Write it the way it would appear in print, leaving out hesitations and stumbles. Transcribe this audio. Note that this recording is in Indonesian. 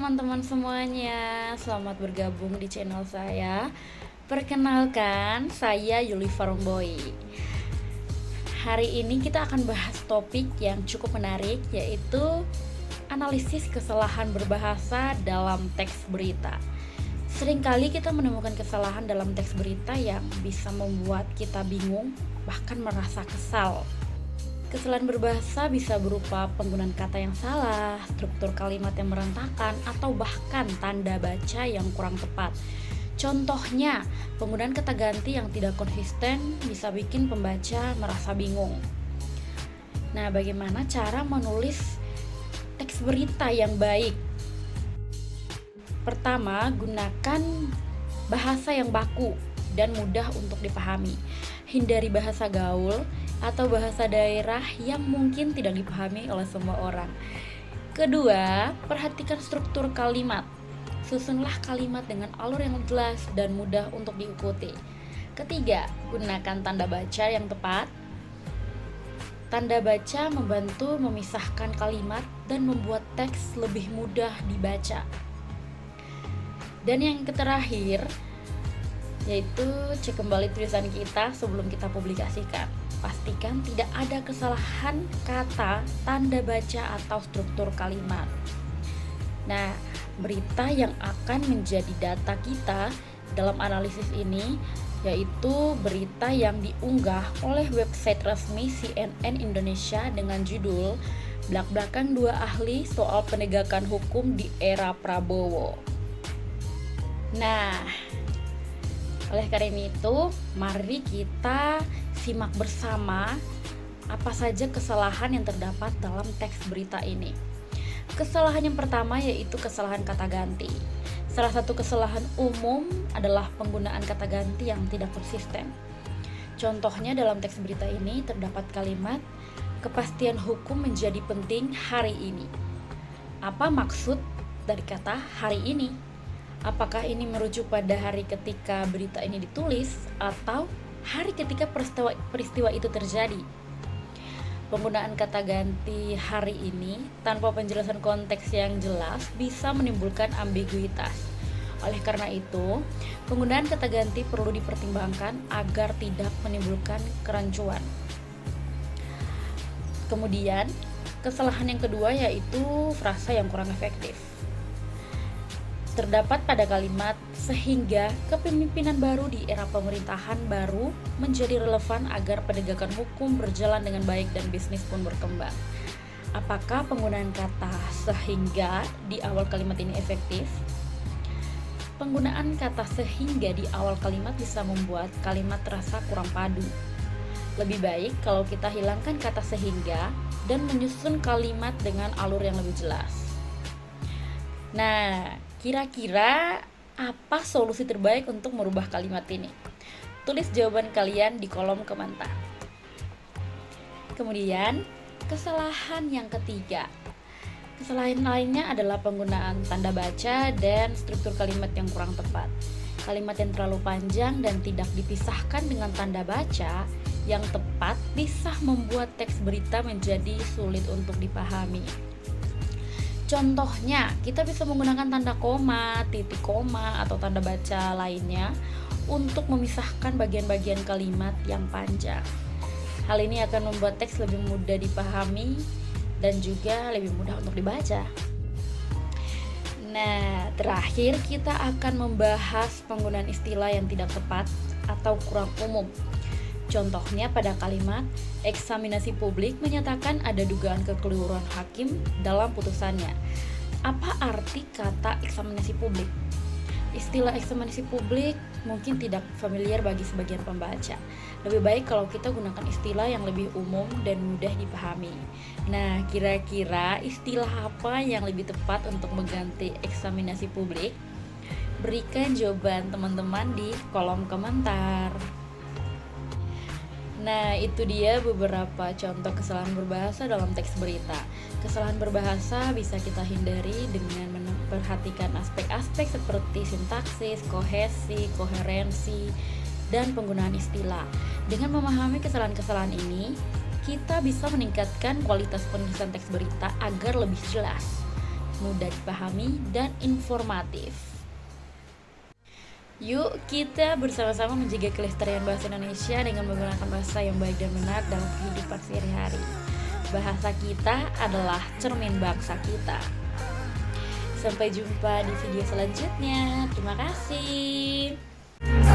teman-teman semuanya, selamat bergabung di channel saya. Perkenalkan, saya Yuli Farumboy. Hari ini kita akan bahas topik yang cukup menarik, yaitu analisis kesalahan berbahasa dalam teks berita. Seringkali kita menemukan kesalahan dalam teks berita yang bisa membuat kita bingung, bahkan merasa kesal. Kesalahan berbahasa bisa berupa penggunaan kata yang salah, struktur kalimat yang berantakan, atau bahkan tanda baca yang kurang tepat. Contohnya, penggunaan kata ganti yang tidak konsisten bisa bikin pembaca merasa bingung. Nah, bagaimana cara menulis teks berita yang baik? Pertama, gunakan bahasa yang baku dan mudah untuk dipahami. Hindari bahasa gaul atau bahasa daerah yang mungkin tidak dipahami oleh semua orang. Kedua, perhatikan struktur kalimat. Susunlah kalimat dengan alur yang jelas dan mudah untuk diikuti. Ketiga, gunakan tanda baca yang tepat. Tanda baca membantu memisahkan kalimat dan membuat teks lebih mudah dibaca. Dan yang terakhir, yaitu cek kembali tulisan kita sebelum kita publikasikan. Pastikan tidak ada kesalahan kata, tanda baca, atau struktur kalimat. Nah, berita yang akan menjadi data kita dalam analisis ini yaitu berita yang diunggah oleh website resmi CNN Indonesia dengan judul "Blak-blakan dua ahli soal penegakan hukum di era Prabowo". Nah, oleh karena itu, mari kita simak bersama apa saja kesalahan yang terdapat dalam teks berita ini. Kesalahan yang pertama yaitu kesalahan kata ganti. Salah satu kesalahan umum adalah penggunaan kata ganti yang tidak konsisten. Contohnya dalam teks berita ini terdapat kalimat "kepastian hukum menjadi penting hari ini". Apa maksud dari kata "hari ini"? Apakah ini merujuk pada hari ketika berita ini ditulis atau hari ketika peristiwa itu terjadi? Penggunaan kata ganti "hari ini" tanpa penjelasan konteks yang jelas bisa menimbulkan ambiguitas. Oleh karena itu, penggunaan kata ganti perlu dipertimbangkan agar tidak menimbulkan kerancuan. Kemudian, kesalahan yang kedua yaitu frasa yang kurang efektif. Terdapat pada kalimat "sehingga kepemimpinan baru di era pemerintahan baru menjadi relevan agar penegakan hukum berjalan dengan baik dan bisnis pun berkembang". Apakah penggunaan kata "sehingga" di awal kalimat ini efektif? Penggunaan kata "sehingga" di awal kalimat bisa membuat kalimat terasa kurang padu. Lebih baik kalau kita hilangkan kata "sehingga" dan menyusun kalimat dengan alur yang lebih jelas. Nah, kira-kira apa solusi terbaik untuk merubah kalimat ini? Tulis jawaban kalian di kolom komentar. Kemudian, kesalahan yang ketiga. Kesalahan lainnya adalah penggunaan tanda baca dan struktur kalimat yang kurang tepat. Kalimat yang terlalu panjang dan tidak dipisahkan dengan tanda baca yang tepat bisa membuat teks berita menjadi sulit untuk dipahami. Contohnya, kita bisa menggunakan tanda koma, titik koma, atau tanda baca lainnya untuk memisahkan bagian-bagian kalimat yang panjang. Hal ini akan membuat teks lebih mudah dipahami dan juga lebih mudah untuk dibaca. Nah, terakhir kita akan membahas penggunaan istilah yang tidak tepat atau kurang umum. Contohnya pada kalimat "eksaminasi publik menyatakan ada dugaan kekeliruan hakim dalam putusannya". Apa arti kata eksaminasi publik? Istilah eksaminasi publik mungkin tidak familiar bagi sebagian pembaca. Lebih baik kalau kita gunakan istilah yang lebih umum dan mudah dipahami. Nah, kira-kira istilah apa yang lebih tepat untuk mengganti eksaminasi publik? Berikan jawaban teman-teman di kolom komentar. Nah, itu dia beberapa contoh kesalahan berbahasa dalam teks berita. Kesalahan berbahasa bisa kita hindari dengan memperhatikan aspek-aspek seperti sintaksis, kohesi, koherensi, dan penggunaan istilah. Dengan memahami kesalahan-kesalahan ini, kita bisa meningkatkan kualitas penulisan teks berita agar lebih jelas. mudah dipahami, dan informatif. Yuk kita bersama-sama menjaga kelestarian bahasa Indonesia dengan menggunakan bahasa yang baik dan benar dalam kehidupan sehari-hari. Bahasa kita adalah cermin bangsa kita. Sampai jumpa di video selanjutnya. Terima kasih.